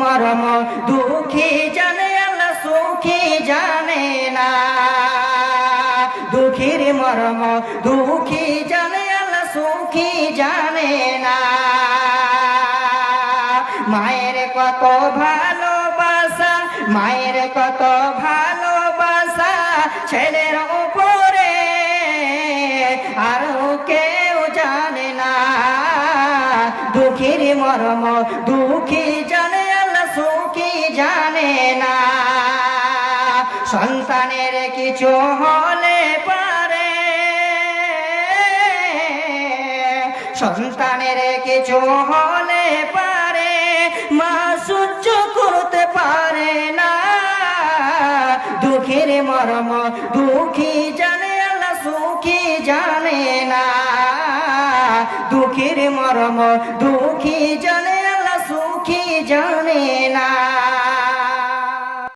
মরম দুঃখী জানে আল্লাহ সুখী জানে না দুঃখীর মরম দুঃখী জানে আল্লাহ সুখী জানে না মায়ের কত ভালোবাসা মায়ের কত ভালোবাসা ছেলের উপরে আর কেউ জানে না দুঃখীর মরম দুঃখী জানে আল্লাহ সুখী জানে না সন্তানের কিছু হলে পারে সন্তানের কিছু হলে পারে মা সহ্য করতে পারে না দুঃখের মরম দুঃখী জানে আল্লাহ সুখী জানে না দুঃখের মরম দুঃখী জানে আল্লাহ সুখী জানে না